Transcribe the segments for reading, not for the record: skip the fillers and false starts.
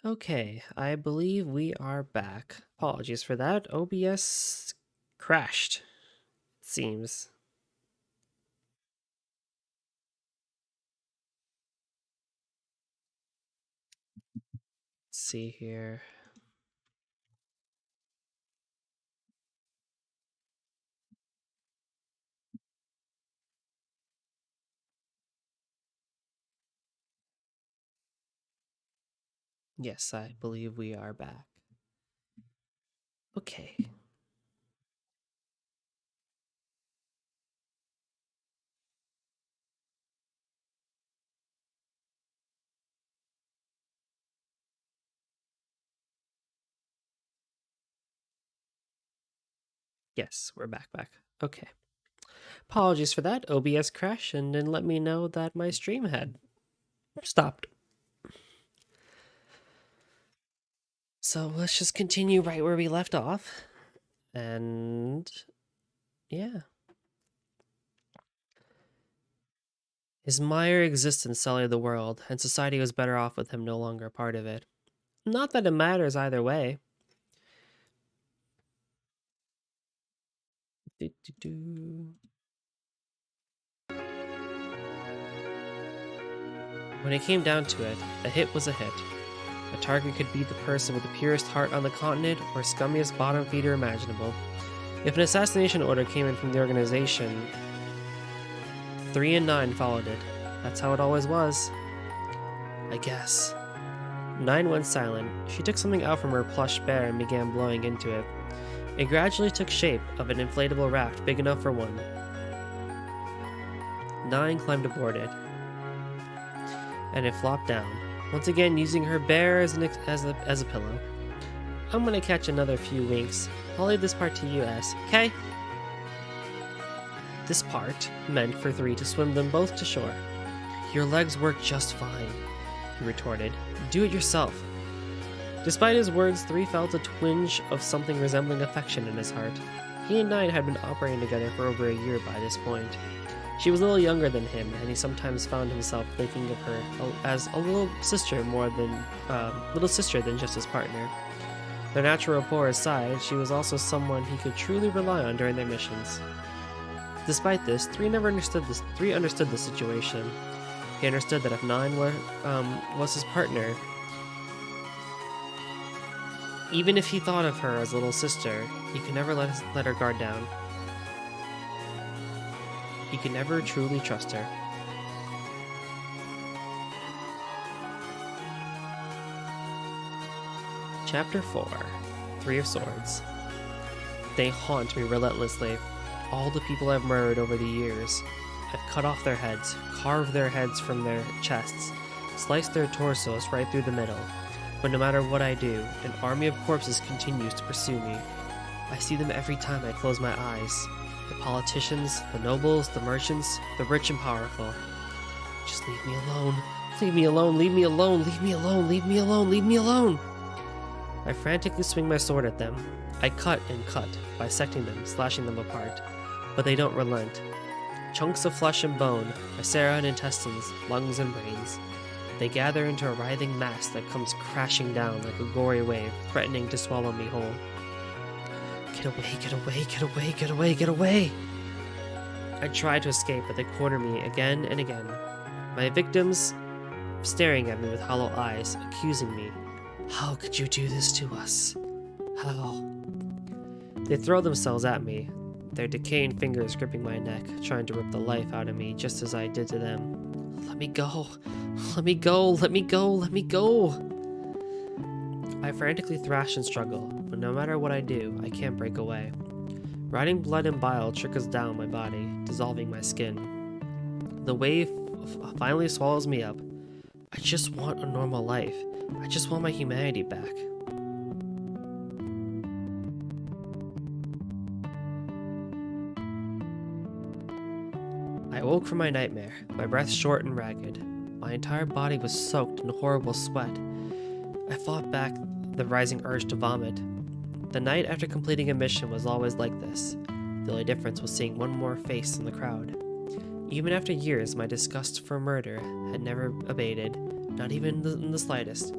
Okay, I believe we are back. Apologies for that. OBS crashed, it seems. Let's see here. Yes, I believe we are back. Okay. Yes, we're back. Okay. Apologies for that. OBS crashed and didn't let me know that my stream had stopped. So let's just continue right where we left off. And yeah. His mere existence sullied the world, and society was better off with him no longer a part of it. Not that it matters either way. Do-do-do. When it came down to it, a hit was a hit. A target could be the person with the purest heart on the continent or scummiest bottom feeder imaginable. If an assassination order came in from the organization, 3 and 9 followed it. That's how it always was. I guess. 9 went silent. She took something out from her plush bear and began blowing into it. It gradually took shape of an inflatable raft big enough for one. 9 climbed aboard it, and it flopped down, once again using her bear as a pillow. I'm gonna catch another few winks. I'll leave this part to you, S. Okay? This part meant for 3 to swim them both to shore. Your legs work just fine, he retorted. Do it yourself. Despite his words, 3 felt a twinge of something resembling affection in his heart. He and 9 had been operating together for over a year by this point. She was a little younger than him, and he sometimes found himself thinking of her as a little sister than just his partner. Their natural rapport aside, she was also someone he could truly rely on during their missions. Despite this, 3 understood the situation. He understood that if 9 was his partner, even if he thought of her as a little sister, he could never let her guard down. He could never truly trust her. Chapter 4: 3 of Swords. They haunt me relentlessly. All the people I've murdered over the years. I've cut off their heads, carved their heads from their chests, sliced their torsos right through the middle. But no matter what I do, an army of corpses continues to pursue me. I see them every time I close my eyes. The politicians, the nobles, the merchants, the rich and powerful. Just leave me alone. Leave me alone, leave me alone, leave me alone, leave me alone, leave me alone. I frantically swing my sword at them. I cut and cut, bisecting them, slashing them apart. But they don't relent. Chunks of flesh and bone, viscera and intestines, lungs and brains. They gather into a writhing mass that comes crashing down like a gory wave, threatening to swallow me whole. Get away, get away, get away, get away, get away! I try to escape, but they corner me again and again. My victims staring at me with hollow eyes, accusing me. How could you do this to us? How? They throw themselves at me, their decaying fingers gripping my neck, trying to rip the life out of me just as I did to them. Let me go! Let me go! Let me go! Let me go! I frantically thrash and struggle, but no matter what I do, I can't break away. Rotting blood and bile trickles down my body, dissolving my skin. The wave finally swallows me up. I just want a normal life. I just want my humanity back. I woke from my nightmare, my breath short and ragged. My entire body was soaked in horrible sweat. I fought back the rising urge to vomit. The night after completing a mission was always like this. The only difference was seeing one more face in the crowd. Even after years, my disgust for murder had never abated, not even in the slightest.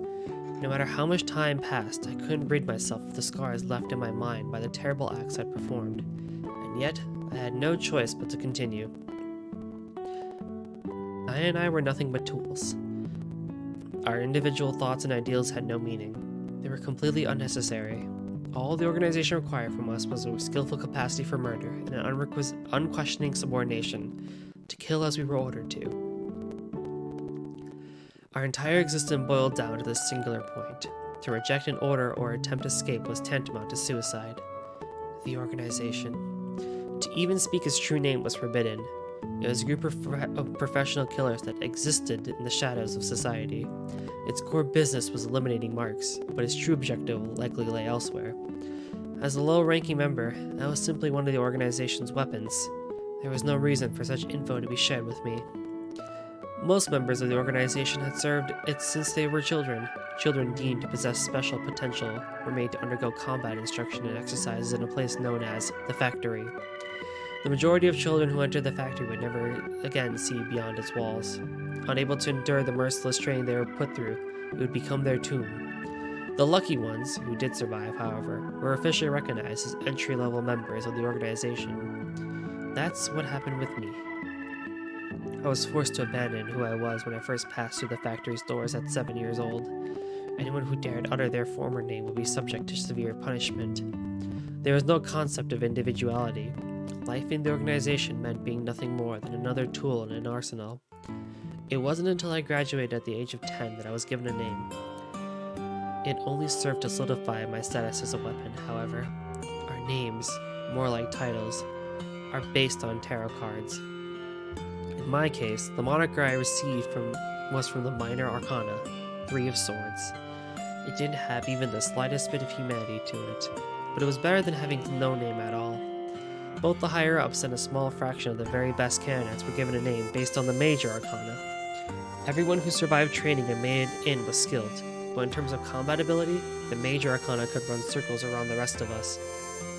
No matter how much time passed, I couldn't rid myself of the scars left in my mind by the terrible acts I'd performed, and yet I had no choice but to continue. Nine and I were nothing but tools. Our individual thoughts and ideals had no meaning. They were completely unnecessary. All the organization required from us was a skillful capacity for murder and an unquestioning subordination to kill as we were ordered to. Our entire existence boiled down to this singular point. To reject an order or attempt escape was tantamount to suicide. The organization. To even speak its true name was forbidden. It was a group of professional killers that existed in the shadows of society. Its core business was eliminating marks, but its true objective likely lay elsewhere. As a low-ranking member, I was simply one of the organization's weapons. There was no reason for such info to be shared with me. Most members of the organization had served it since they were children. Children deemed to possess special potential were made to undergo combat instruction and exercises in a place known as the factory. The majority of children who entered the factory would never again see beyond its walls. Unable to endure the merciless training they were put through, it would become their tomb. The lucky ones, who did survive, however, were officially recognized as entry-level members of the organization. That's what happened with me. I was forced to abandon who I was when I first passed through the factory's doors at 7 years old. Anyone who dared utter their former name would be subject to severe punishment. There was no concept of individuality. Life in the organization meant being nothing more than another tool in an arsenal. It wasn't until I graduated at the age of 10 that I was given a name. It only served to solidify my status as a weapon, however. Our names, more like titles, are based on tarot cards. In my case, the moniker I received was from the Minor Arcana, Three of Swords. It didn't have even the slightest bit of humanity to it, but it was better than having no name at all. Both the higher-ups and a small fraction of the very best candidates were given a name based on the Major Arcana. Everyone who survived training and made it in was skilled, but in terms of combat ability, the Major Arcana could run circles around the rest of us.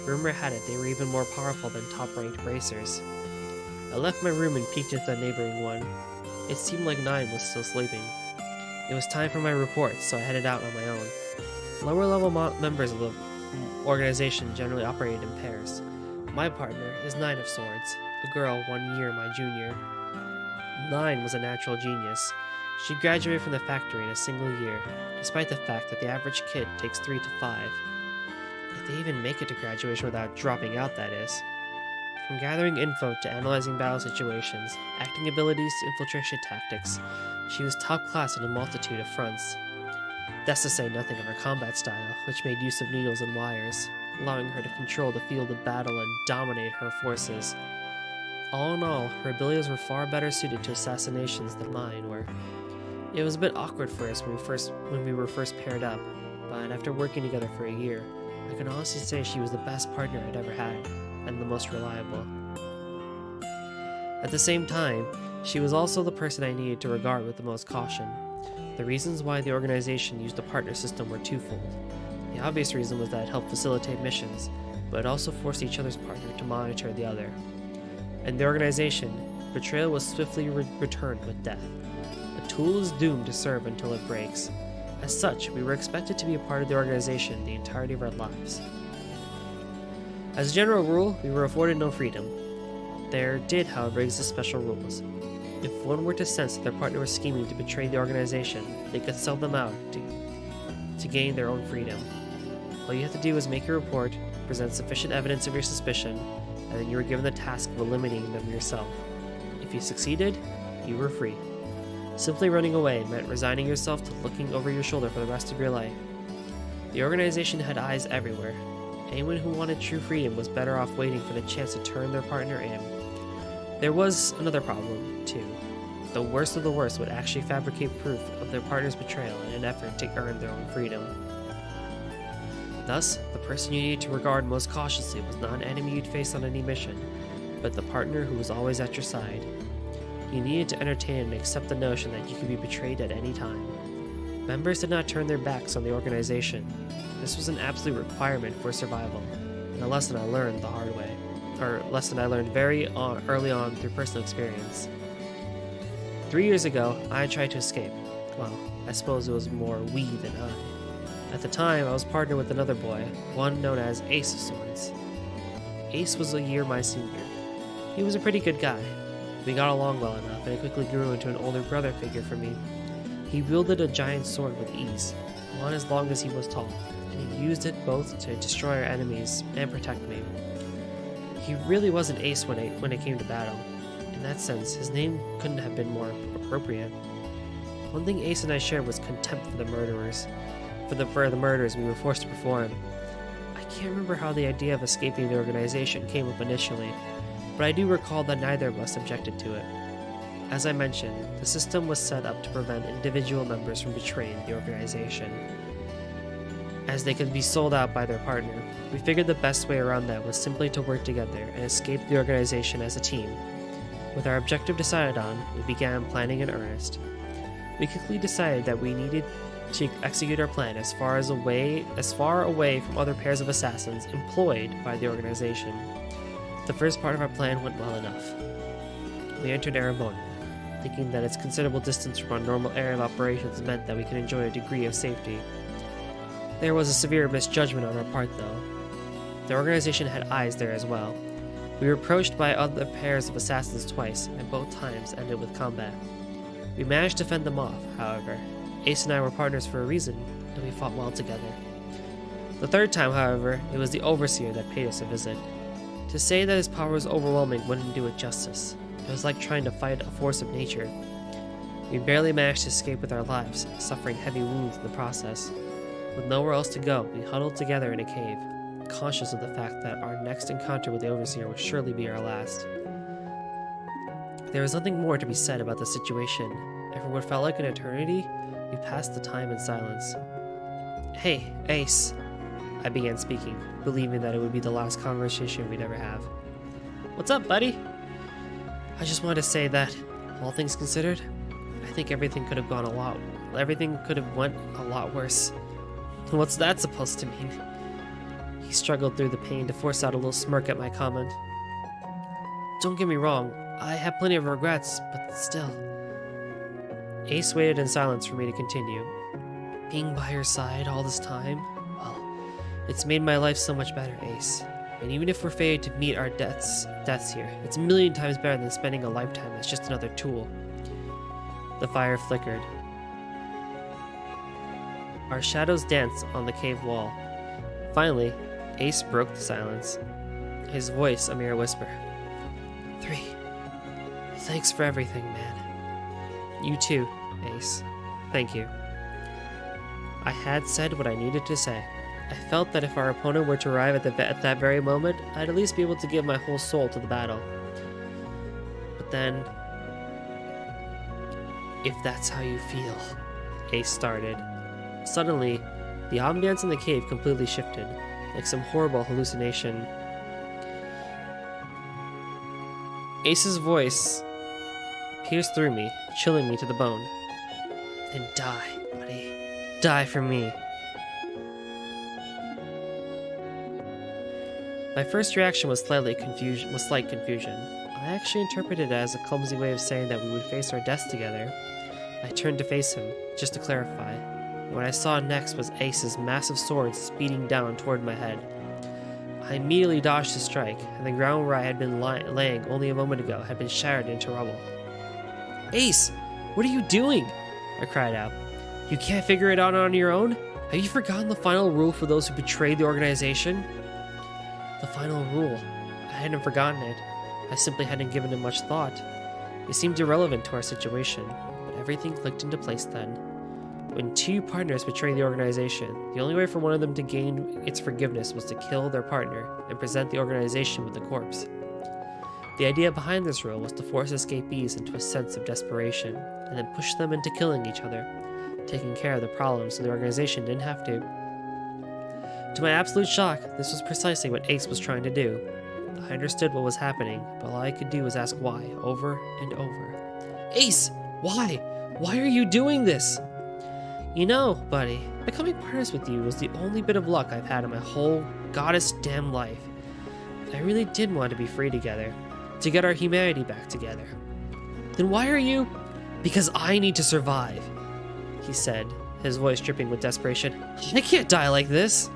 Rumor had it they were even more powerful than top-ranked racers. I left my room and peeked into the neighboring one. It seemed like 9 was still sleeping. It was time for my report, so I headed out on my own. Lower-level members of the organization generally operated in pairs. My partner is 9 of Swords, a girl 1 year my junior. 9 was a natural genius. She graduated from the factory in a single year, despite the fact that the average kid takes 3 to 5. If they even make it to graduation without dropping out, that is. From gathering info to analyzing battle situations, acting abilities to infiltration tactics, she was top class on a multitude of fronts. That's to say nothing of her combat style, which made use of needles and wires, allowing her to control the field of battle and dominate her forces. All in all, her abilities were far better suited to assassinations than mine were. It was a bit awkward for us when we were first paired up, but after working together for a year, I can honestly say she was the best partner I'd ever had, and the most reliable. At the same time, she was also the person I needed to regard with the most caution. The reasons why the organization used a partner system were twofold. The obvious reason was that it helped facilitate missions, but it also forced each other's partner to monitor the other. In the organization, betrayal was swiftly returned with death. A tool is doomed to serve until it breaks. As such, we were expected to be a part of the organization the entirety of our lives. As a general rule, we were afforded no freedom. There did, however, exist special rules. If one were to sense that their partner was scheming to betray the organization, they could sell them out to gain their own freedom. All you had to do was make your report, present sufficient evidence of your suspicion, and then you were given the task of eliminating them yourself. If you succeeded, you were free. Simply running away meant resigning yourself to looking over your shoulder for the rest of your life. The organization had eyes everywhere. Anyone who wanted true freedom was better off waiting for the chance to turn their partner in. There was another problem, too. The worst of the worst would actually fabricate proof of their partner's betrayal in an effort to earn their own freedom. Thus, the person you needed to regard most cautiously was not an enemy you'd face on any mission, but the partner who was always at your side. You needed to entertain and accept the notion that you could be betrayed at any time. Members did not turn their backs on the organization. This was an absolute requirement for survival, and a lesson I learned the hard way, or a lesson I learned early on through personal experience. 3 years ago, I tried to escape. Well, I suppose it was more we than I. At the time, I was partnered with another boy, one known as Ace of Swords. Ace was a year my senior. He was a pretty good guy. We got along well enough, and he quickly grew into an older brother figure for me. He wielded a giant sword with ease, one as long as he was tall, and he used it both to destroy our enemies and protect me. He really was an ace when it came to battle. In that sense, his name couldn't have been more appropriate. One thing Ace and I shared was contempt for the murderers. For the murders we were forced to perform. I can't remember how the idea of escaping the organization came up initially, but I do recall that neither of us objected to it. As I mentioned, the system was set up to prevent individual members from betraying the organization, as they could be sold out by their partner. We figured the best way around that was simply to work together and escape the organization as a team. With our objective decided on, we began planning in earnest. We quickly decided that we needed to execute our plan as far away from other pairs of assassins employed by the organization. The first part of our plan went well enough. We entered Aramona, thinking that its considerable distance from our normal area of operations meant that we could enjoy a degree of safety. There was a severe misjudgment on our part, though. The organization had eyes there as well. We were approached by other pairs of assassins twice, and both times ended with combat. We managed to fend them off, however. Ace and I were partners for a reason, and we fought well together. The third time, however, it was the Overseer that paid us a visit. To say that his power was overwhelming wouldn't do it justice. It was like trying to fight a force of nature. We barely managed to escape with our lives, suffering heavy wounds in the process. With nowhere else to go, we huddled together in a cave, conscious of the fact that our next encounter with the Overseer would surely be our last. There was nothing more to be said about the situation, and for what felt like an eternity, we passed the time in silence. "Hey, Ace," I began speaking, believing that it would be the last conversation we'd ever have. "What's up, buddy?" "I just wanted to say that, all things considered, I think everything could have went a lot worse." "What's that supposed to mean?" He struggled through the pain to force out a little smirk at my comment. "Don't get me wrong, I have plenty of regrets, but still." Ace waited in silence for me to continue. "Being by your side all this time, well, it's made my life so much better, Ace. And even if we're fated to meet our deaths here, it's a million times better than spending a lifetime as just another tool." The fire flickered. Our shadows danced on the cave wall. Finally, Ace broke the silence, his voice a mere whisper. 3. Thanks for everything, man." "You too, Ace. Thank you." I had said what I needed to say. I felt that if our opponent were to arrive at that very moment, I'd at least be able to give my whole soul to the battle. But then, "If that's how you feel," Ace started. Suddenly, the ambience in the cave completely shifted, like some horrible hallucination. Ace's voice pierced through me, chilling me to the bone. "Then die, buddy. Die for me." My first reaction was slight confusion. I actually interpreted it as a clumsy way of saying that we would face our deaths together. I turned to face him, just to clarify. What I saw next was Ace's massive sword speeding down toward my head. I immediately dodged his strike, and the ground where I had been laying only a moment ago had been shattered into rubble. "Ace, what are you doing?" I cried out. "You can't figure it out on your own? Have you forgotten the final rule for those who betrayed the organization?" The final rule. I hadn't forgotten it. I simply hadn't given it much thought. It seemed irrelevant to our situation, but everything clicked into place then. When two partners betray the organization, the only way for one of them to gain its forgiveness was to kill their partner and present the organization with the corpse. The idea behind this rule was to force escapees into a sense of desperation, and then push them into killing each other, taking care of the problem so the organization didn't have to. To my absolute shock, this was precisely what Ace was trying to do. I understood what was happening, but all I could do was ask why, over and over. "Ace, why? Why are you doing this?" "You know, buddy, becoming partners with you was the only bit of luck I've had in my whole goddess damn life. I really did want to be free together, to get our humanity back together." "Then why are you—" "Because I need to survive," he said, his voice dripping with desperation. I can't die like this!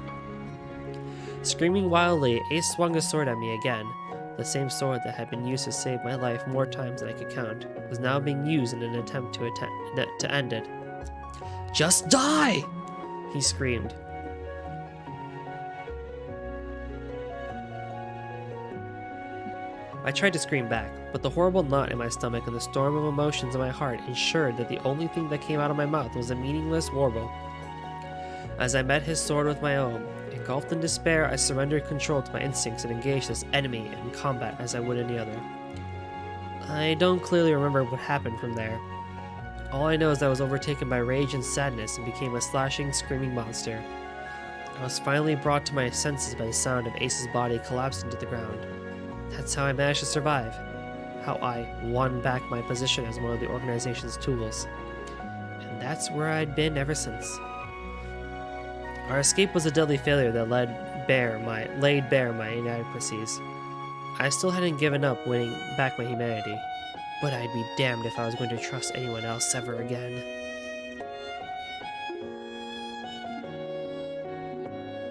Screaming wildly, Ace swung his sword at me again. The same sword that had been used to save my life more times than I could count was now being used in an attempt to end it. Just die! He screamed. I tried to scream back, but the horrible knot in my stomach and the storm of emotions in my heart ensured that the only thing that came out of my mouth was a meaningless warble. As I met his sword with my own, engulfed in despair, I surrendered control to my instincts and engaged this enemy in combat as I would any other. I don't clearly remember what happened from there. All I know is that I was overtaken by rage and sadness and became a slashing, screaming monster. I was finally brought to my senses by the sound of Ace's body collapsing to the ground. That's how I managed to survive. How I won back my position as one of the organization's tools. And that's where I'd been ever since. Our escape was a deadly failure that laid bare my inadequacies. I still hadn't given up winning back my humanity, but I'd be damned if I was going to trust anyone else ever again.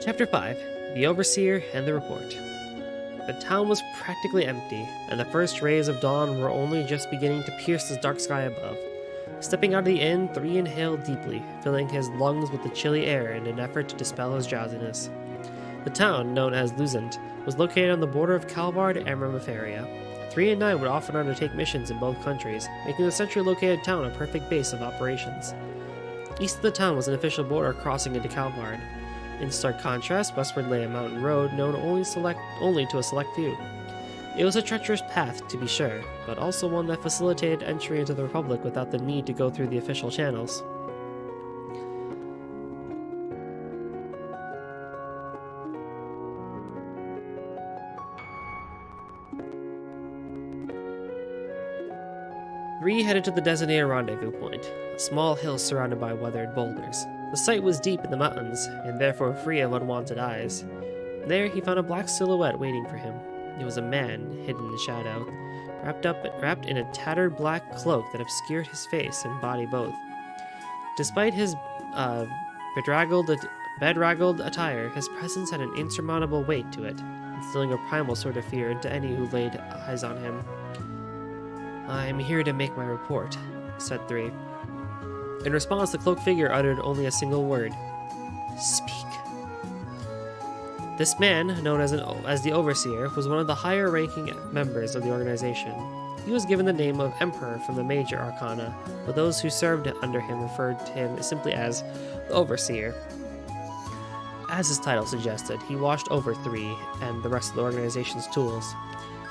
Chapter 5: The Overseer and the Report. The town was practically empty, and the first rays of dawn were only just beginning to pierce the dark sky above. Stepping out of the inn, 3 inhaled deeply, filling his lungs with the chilly air in an effort to dispel his drowsiness. The town, known as Luzent, was located on the border of Calvard and Remiferia. 3 and 9 would often undertake missions in both countries, making the centrally located town a perfect base of operations. East of the town was an official border crossing into Calvard. In stark contrast, westward lay a mountain road known only to a select few. It was a treacherous path, to be sure, but also one that facilitated entry into the Republic without the need to go through the official channels. Three headed to the designated rendezvous point, a small hill surrounded by weathered boulders. The site was deep in the mountains, and therefore free of unwanted eyes. There he found a black silhouette waiting for him. It was a man, hidden in the shadow, wrapped in a tattered black cloak that obscured his face and body both. Despite his bedraggled attire, his presence had an insurmountable weight to it, instilling a primal sort of fear into any who laid eyes on him. "I'm here to make my report," said Three. In response, the cloaked figure uttered only a single word: "Speak." This man, known as the Overseer, was one of the higher-ranking members of the organization. He was given the name of Emperor from the Major Arcana, but those who served under him referred to him simply as the Overseer. As his title suggested, he watched over Three and the rest of the organization's tools.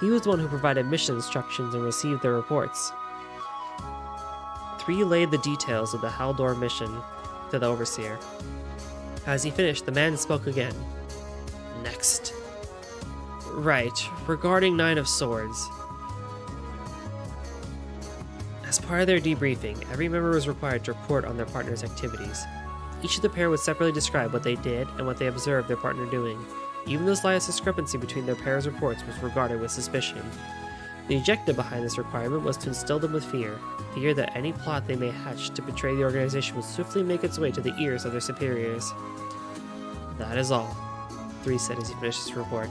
He was the one who provided mission instructions and received their reports. Three laid the details of the Haldor mission to the Overseer. As he finished, the man spoke again. "Next." "Right, regarding 9 of Swords. As part of their debriefing, every member was required to report on their partner's activities. Each of the pair would separately describe what they did and what they observed their partner doing. Even the slightest discrepancy between their pairs' reports was regarded with suspicion. The objective behind this requirement was to instill them with fear that any plot they may hatch to betray the organization would swiftly make its way to the ears of their superiors. "That is all," Three said as he finished his report.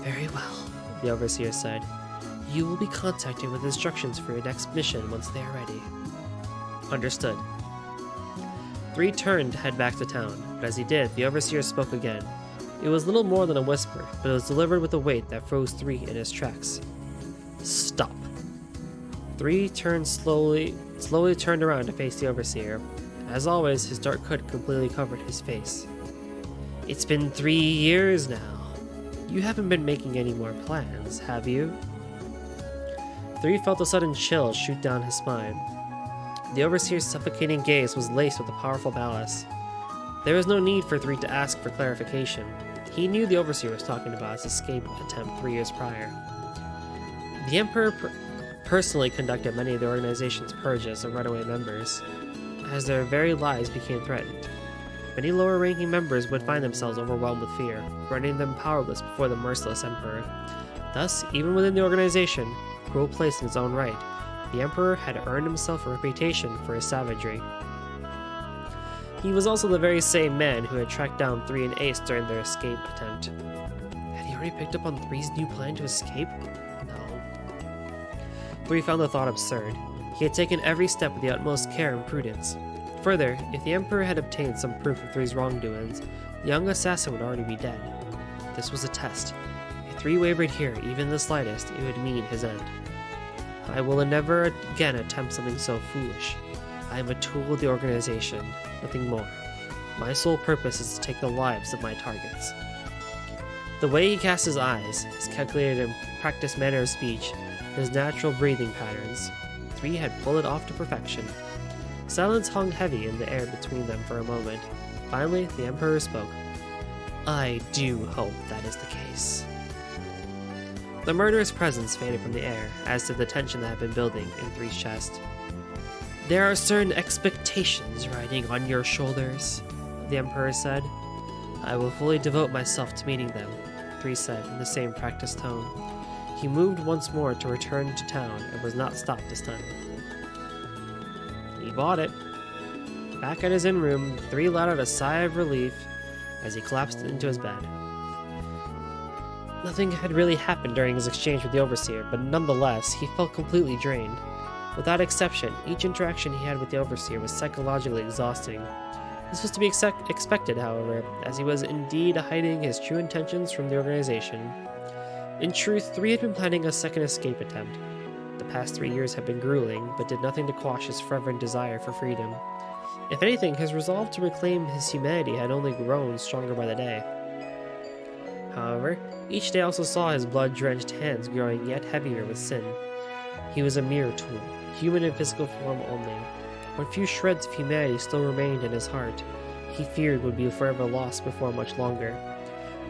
"Very well," the Overseer said. "You will be contacted with instructions for your next mission once they are ready." "Understood." Three turned to head back to town, but as he did, the Overseer spoke again. It was little more than a whisper, but it was delivered with a weight that froze Three in his tracks. "Stop." Three slowly turned around to face the Overseer. As always, his dark hood completely covered his face. "It's been 3 years now. You haven't been making any more plans, have you?" Three felt a sudden chill shoot down his spine. The Overseer's suffocating gaze was laced with a powerful malice. There was no need for Three to ask for clarification. He knew the Overseer was talking about his escape attempt 3 years prior. The Emperor personally conducted many of the organization's purges of runaway members, as their very lives became threatened. Many lower-ranking members would find themselves overwhelmed with fear, rendering them powerless before the merciless Emperor. Thus, even within the organization, a cruel place in its own right, the Emperor had earned himself a reputation for his savagery. He was also the very same man who had tracked down 3 and Ace during their escape attempt. Had he already picked up on 3's new plan to escape? No. 3 found the thought absurd. He had taken every step with the utmost care and prudence. Further, if the Emperor had obtained some proof of 3's wrongdoings, the young assassin would already be dead. This was a test. If 3 wavered here, even the slightest, it would mean his end. I will never again attempt something so foolish. I am a tool of the organization, nothing more. My sole purpose is to take the lives of my targets. The way he cast his eyes, his calculated and practiced manner of speech, his natural breathing patterns, 3 had pulled it off to perfection. Silence hung heavy in the air between them for a moment. Finally, the Emperor spoke. I do hope that is the case. The murderous presence faded from the air, as did the tension that had been building in 3's chest. There are certain expectations riding on your shoulders, the Emperor said. I will fully devote myself to meeting them, 3 said in the same practiced tone. He moved once more to return to town and was not stopped this time. He bought it. Back at his inn room, 3 let out a sigh of relief as he collapsed into his bed. Nothing had really happened during his exchange with the Overseer, but nonetheless, he felt completely drained. Without exception, each interaction he had with the Overseer was psychologically exhausting. This was to be expected, however, as he was indeed hiding his true intentions from the organization. In truth, 3 had been planning a second escape attempt. The past 3 years had been grueling, but did nothing to quash his fervent desire for freedom. If anything, his resolve to reclaim his humanity had only grown stronger by the day. However, each day also saw his blood-drenched hands growing yet heavier with sin. He was a mere tool, human in physical form only. What few shreds of humanity still remained in his heart, he feared would be forever lost before much longer.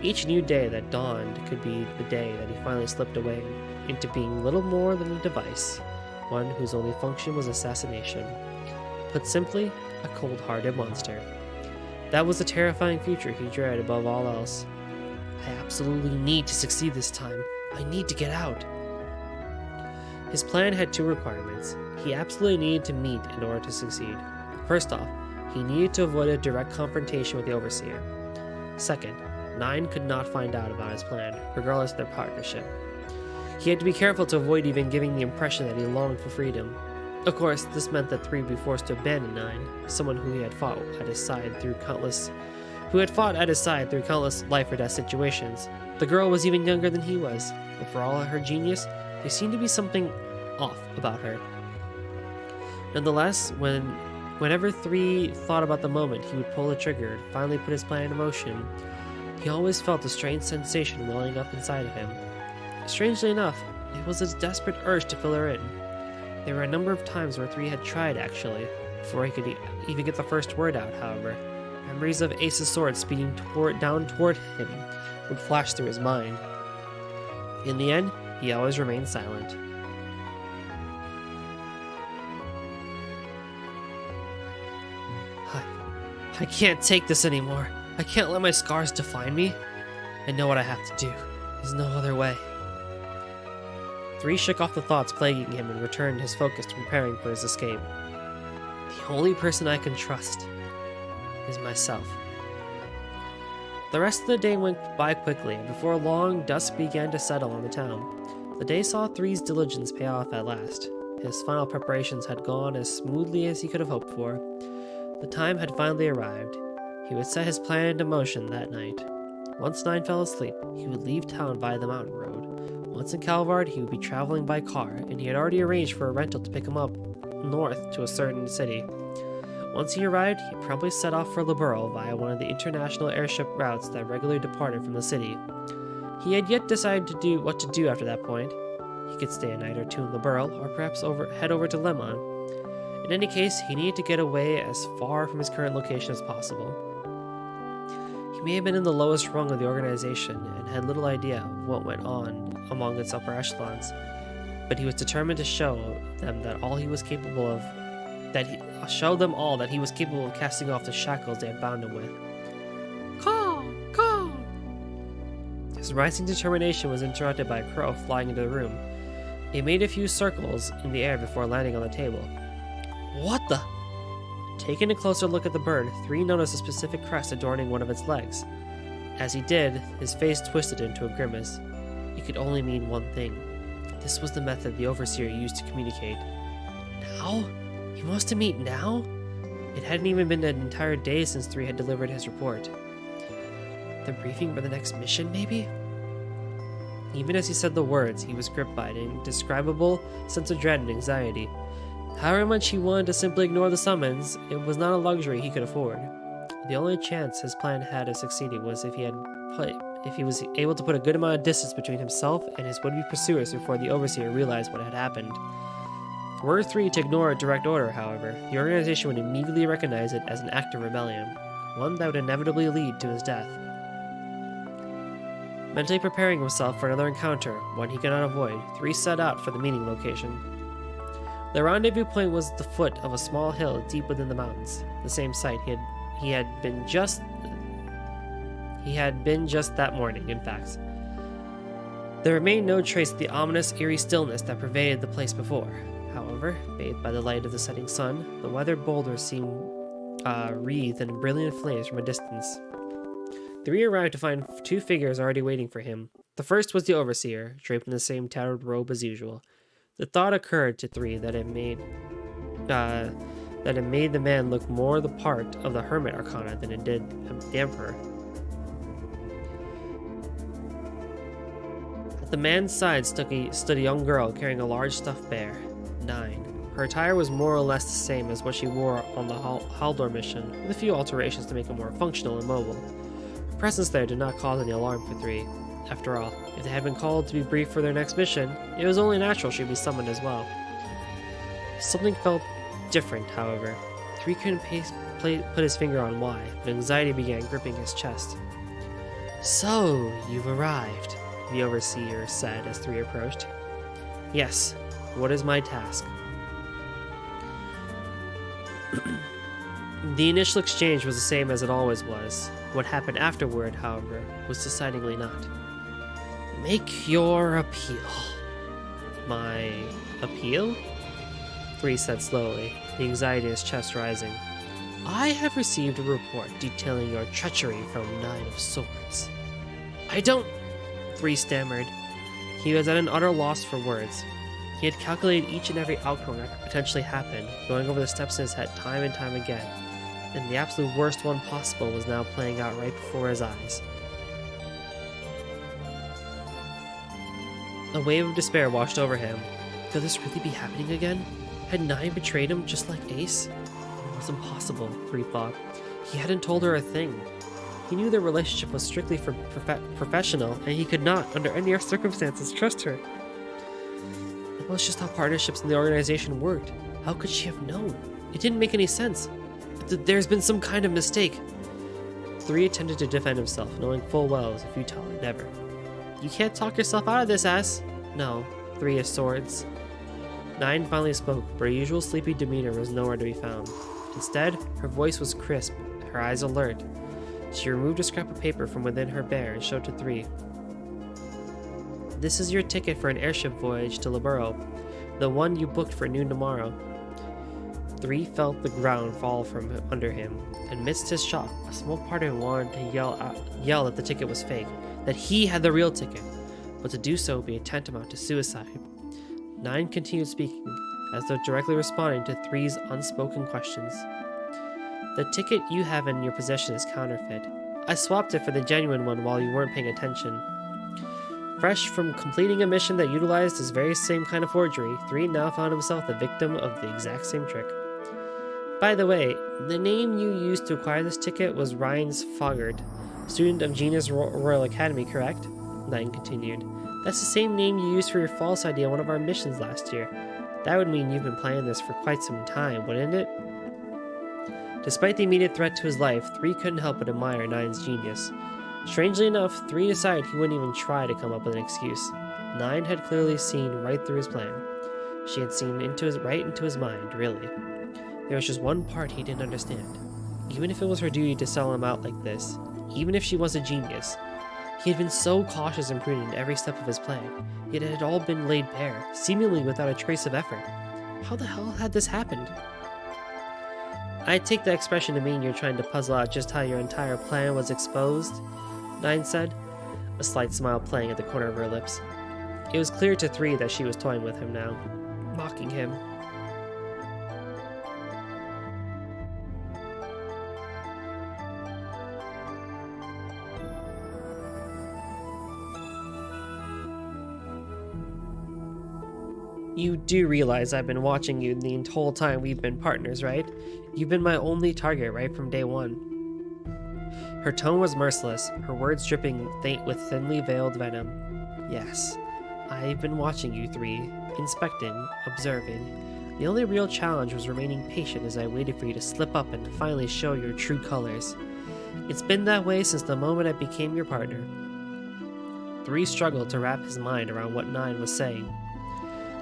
Each new day that dawned could be the day that he finally slipped away into being little more than a device, one whose only function was assassination. Put simply, a cold-hearted monster. That was the terrifying future he dreaded above all else. I absolutely need to succeed this time. I need to get out. His plan had 2 requirements he absolutely needed to meet in order to succeed. First off, he needed to avoid a direct confrontation with the Overseer. Second, 9 could not find out about his plan, regardless of their partnership. He had to be careful to avoid even giving the impression that he longed for freedom. Of course, this meant that 3 would be forced to abandon 9, someone who he had fought at his side through countless life or death situations. The girl was even younger than he was, but for all her genius, there seemed to be something off about her. Nonetheless, whenever 3 thought about the moment he would pull the trigger and finally put his plan into motion, he always felt a strange sensation welling up inside of him. Strangely enough, it was a desperate urge to fill her in. There were a number of times where 3 had tried, actually, before he could even get the first word out, however. Memories of Ace's sword speeding down toward him would flash through his mind. In the end, he always remained silent. I can't take this anymore. I can't let my scars define me. I know what I have to do. There's no other way. 3 shook off the thoughts plaguing him and returned his focus to preparing for his escape. The only person I can trust is myself. The rest of the day went by quickly, and before long, dusk began to settle on the town. The day saw 3's diligence pay off at last. His final preparations had gone as smoothly as he could have hoped for. The time had finally arrived. He would set his plan into motion that night. Once 9 fell asleep, he would leave town via the mountain road. Once in Calvard, he would be traveling by car, and he had already arranged for a rental to pick him up north to a certain city. Once he arrived, he promptly set off for Liberl via one of the international airship routes that regularly departed from the city. He had yet decided what to do after that point. He could stay a night or 2 in Liberl, or perhaps head over to Lemon. In any case, he needed to get away as far from his current location as possible. He may have been in the lowest rung of the organization and had little idea of what went on among its upper echelons, but he was determined to show them all that he was capable of casting off the shackles they had bound him with. Caw! Caw! His rising determination was interrupted by a crow flying into the room. It made a few circles in the air before landing on the table. What the? Taking a closer look at the bird, 3 noticed a specific crest adorning one of its legs. As he did, his face twisted into a grimace. It could only mean one thing. This was the method the Overseer used to communicate. Now? He wants to meet now? It hadn't even been an entire day since 3 had delivered his report. The briefing for the next mission, maybe? Even as he said the words, he was gripped by an indescribable sense of dread and anxiety. However much he wanted to simply ignore the summons, it was not a luxury he could afford. The only chance his plan had of succeeding was if he was able to put a good amount of distance between himself and his would-be pursuers before the Overseer realized what had happened. Were 3 to ignore a direct order, however, the organization would immediately recognize it as an act of rebellion, one that would inevitably lead to his death. Mentally preparing himself for another encounter, one he could not avoid, 3 set out for the meeting location. The rendezvous point was the foot of a small hill deep within the mountains, the same site he had been just that morning, in fact. There remained no trace of the ominous, eerie stillness that pervaded the place before. However, bathed by the light of the setting sun, the weathered boulders seemed wreathed in brilliant flames from a distance. 3 arrived to find 2 figures already waiting for him. The first was the Overseer, draped in the same tattered robe as usual. The thought occurred to 3 that it made the man look more the part of the Hermit Arcana than it did the Emperor. At the man's side stood a young girl carrying a large stuffed bear. 9. Her attire was more or less the same as what she wore on the Haldor mission, with a few alterations to make it more functional and mobile. Her presence there did not cause any alarm for 3. After all, if they had been called to be briefed for their next mission, it was only natural she'd be summoned as well. Something felt different, however. 3 couldn't put his finger on why, but anxiety began gripping his chest. "So, you've arrived," the Overseer said as 3 approached. "Yes. What is my task?" The initial exchange was the same as it always was. What happened afterward, however, was decidedly not. "Make your appeal." "My appeal?" 3 said slowly, the anxiety in his chest rising. "I have received a report detailing your treachery from 9 of Swords." "I don't—" 3 stammered. He was at an utter loss for words. He had calculated each and every outcome that could potentially happen, going over the steps in his head time and time again, and the absolute worst one possible was now playing out right before his eyes. A wave of despair washed over him. Could this really be happening again? Had 9 betrayed him just like Ace? It was impossible, 3 thought. He hadn't told her a thing. He knew their relationship was strictly professional, and he could not, under any circumstances, trust her. That was just how partnerships in the organization worked. How could she have known? It didn't make any sense. There's been some kind of mistake. 3 attempted to defend himself, knowing full well it was a futile endeavor. "You can't talk yourself out of this, ass." "No, 3 of Swords." 9 finally spoke, but her usual sleepy demeanor was nowhere to be found. Instead, her voice was crisp, her eyes alert. She removed a scrap of paper from within her bear and showed to 3. "This is your ticket for an airship voyage to Libero, the one you booked for noon tomorrow." 3 felt the ground fall from under him. Amidst his shock, a small part of him wanted to yell that the ticket was fake, that he had the real ticket, but to do so would be tantamount to suicide. 9 continued speaking, as though directly responding to 3's unspoken questions. "The ticket you have in your possession is counterfeit. I swapped it for the genuine one while you weren't paying attention." Fresh from completing a mission that utilized this very same kind of forgery, 3 now found himself the victim of the exact same trick. "By the way, the name you used to acquire this ticket was Rhines Fogard, student of Genius Royal Academy, correct?" 9 continued. "That's the same name you used for your false ID on one of our missions last year. That would mean you've been planning this for quite some time, wouldn't it?" Despite the immediate threat to his life, 3 couldn't help but admire 9's genius. Strangely enough, 3 decided he wouldn't even try to come up with an excuse. 9 had clearly seen right through his plan. She had seen right into his mind, really. There was just one part he didn't understand. Even if it was her duty to sell him out like this, even if she was a genius, he had been so cautious and prudent in every step of his plan, yet it had all been laid bare, seemingly without a trace of effort. How the hell had this happened? I take the expression to mean you're trying to puzzle out just how your entire plan was exposed, Nine said, a slight smile playing at the corner of her lips. It was clear to Three that she was toying with him now, mocking him. You do realize I've been watching you the whole time we've been partners, right? You've been my only target right from day one. Her tone was merciless, her words dripping faint with thinly veiled venom. Yes, I've been watching you Three, inspecting, observing. The only real challenge was remaining patient as I waited for you to slip up and finally show your true colors. It's been that way since the moment I became your partner. Three struggled to wrap his mind around what Nine was saying.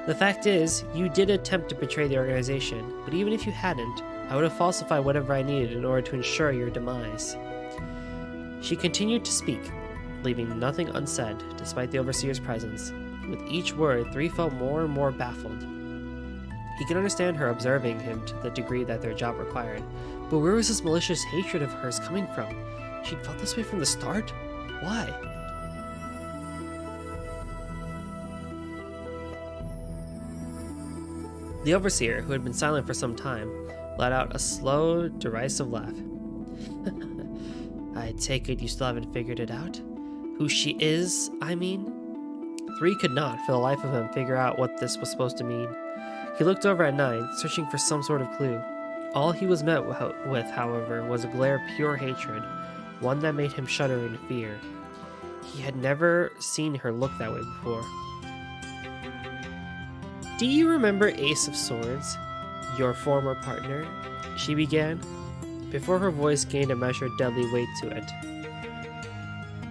The fact is, you did attempt to betray the organization, but even if you hadn't, I would have falsified whatever I needed in order to ensure your demise. She continued to speak, leaving nothing unsaid despite the Overseer's presence. With each word, Three felt more and more baffled. He could understand her observing him to the degree that their job required, but where was this malicious hatred of hers coming from? She'd felt this way from the start? Why? The Overseer, who had been silent for some time, let out a slow, derisive laugh. I take it you still haven't figured it out? Who she is, I mean? Three could not, for the life of him, figure out what this was supposed to mean. He looked over at Nine, searching for some sort of clue. All he was met with, however, was a glare of pure hatred, one that made him shudder in fear. He had never seen her look that way before. Do you remember Ace of Swords, your former partner? She began, before her voice gained a measured deadly weight to it.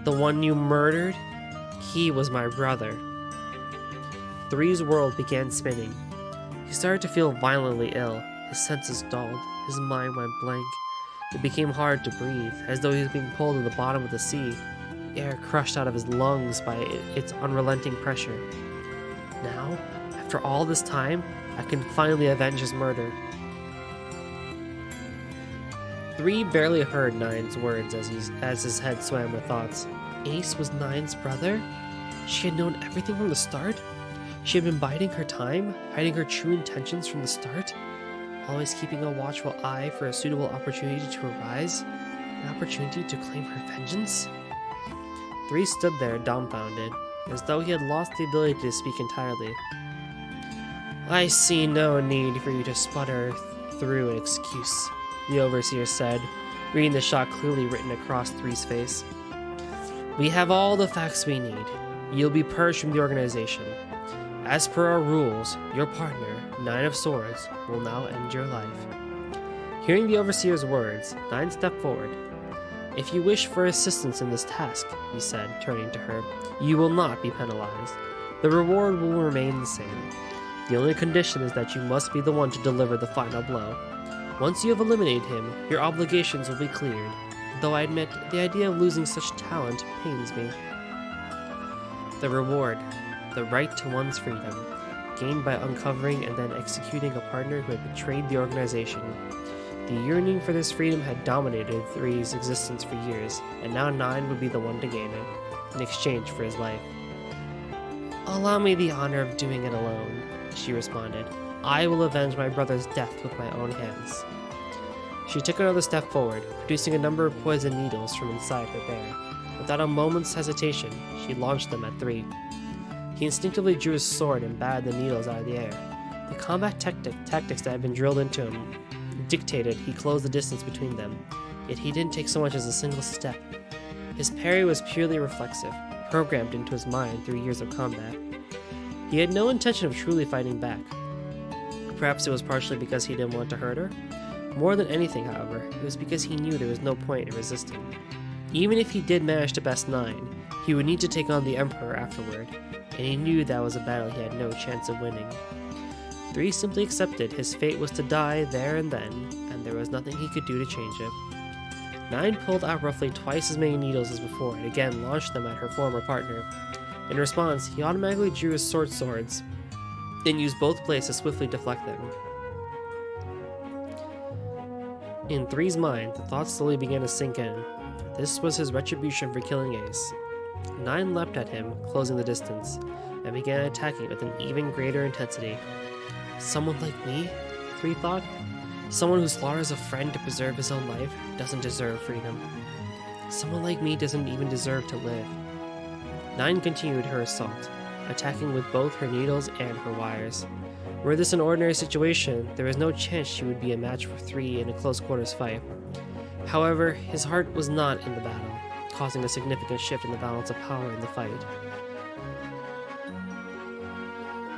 The one you murdered? He was my brother. Three's world began spinning. He started to feel violently ill. His senses dulled. His mind went blank. It became hard to breathe, as though he was being pulled to the bottom of the sea. Air crushed out of his lungs by its unrelenting pressure. Now, after all this time, I can finally avenge his murder. Three barely heard Nine's words as his head swam with thoughts. Ace was Nine's brother? She had known everything from the start? She had been biding her time, hiding her true intentions from the start? Always keeping a watchful eye for a suitable opportunity to arise? An opportunity to claim her vengeance? Three stood there dumbfounded, as though he had lost the ability to speak entirely. I see no need for you to sputter through an excuse, the Overseer said, reading the shock clearly written across Three's face. We have all the facts we need. You'll be purged from the organization. As per our rules, your partner, Nine of Swords, will now end your life. Hearing the Overseer's words, Nine stepped forward. If you wish for assistance in this task, he said, turning to her, you will not be penalized. The reward will remain the same. The only condition is that you must be the one to deliver the final blow. Once you have eliminated him, your obligations will be cleared, though I admit the idea of losing such talent pains me. The reward, the right to one's freedom, gained by uncovering and then executing a partner who had betrayed the organization. The yearning for this freedom had dominated Three's existence for years, and now Nine would be the one to gain it, in exchange for his life. Allow me the honor of doing it alone, she responded. I will avenge my brother's death with my own hands. She took another step forward, producing a number of poison needles from inside her bear. Without a moment's hesitation, she launched them at Three. He instinctively drew his sword and batted the needles out of the air. The combat tactics that had been drilled into him dictated he close the distance between them, yet he didn't take so much as a single step. His parry was purely reflexive, programmed into his mind through years of combat. He had no intention of truly fighting back. Perhaps it was partially because he didn't want to hurt her. More than anything, however, it was because he knew there was no point in resisting. Even if he did manage to best Nine, he would need to take on the Emperor afterward, and he knew that was a battle he had no chance of winning. Three simply accepted his fate was to die there and then, and there was nothing he could do to change it. Nine pulled out roughly twice as many needles as before and again launched them at her former partner. In response, he automatically drew his swords, then used both blades to swiftly deflect them. In 3's mind, the thought slowly began to sink in. This was his retribution for killing Ace. 9 leapt at him, closing the distance, and began attacking with an even greater intensity. Someone like me? 3 thought. Someone who slaughters a friend to preserve his own life doesn't deserve freedom. Someone like me doesn't even deserve to live. 9 continued her assault, attacking with both her needles and her wires. Were this an ordinary situation, there was no chance she would be a match for 3 in a close quarters fight. However, his heart was not in the battle, causing a significant shift in the balance of power in the fight.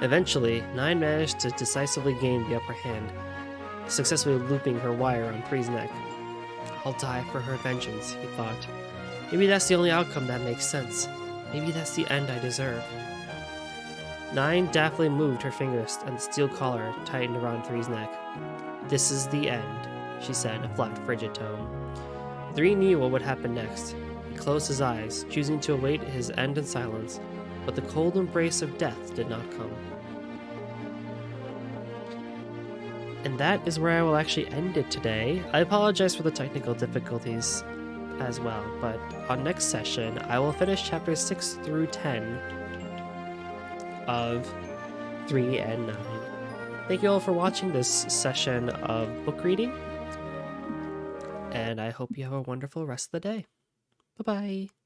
Eventually, 9 managed to decisively gain the upper hand, successfully looping her wire on 3's neck. I'll die for her vengeance, he thought. Maybe that's the only outcome that makes sense. Maybe that's the end I deserve. 9 deftly moved her fingers, and the steel collar tightened around 3's neck. This is the end, she said in a flat, frigid tone. 3 knew what would happen next. He closed his eyes, choosing to await his end in silence, but the cold embrace of death did not come. And that is where I will actually end it today. I apologize for the technical difficulties as well, but on next session, I will finish chapters 6 through 10 of 3 and 9. Thank you all for watching this session of book reading, and I hope you have a wonderful rest of the day. Bye-bye.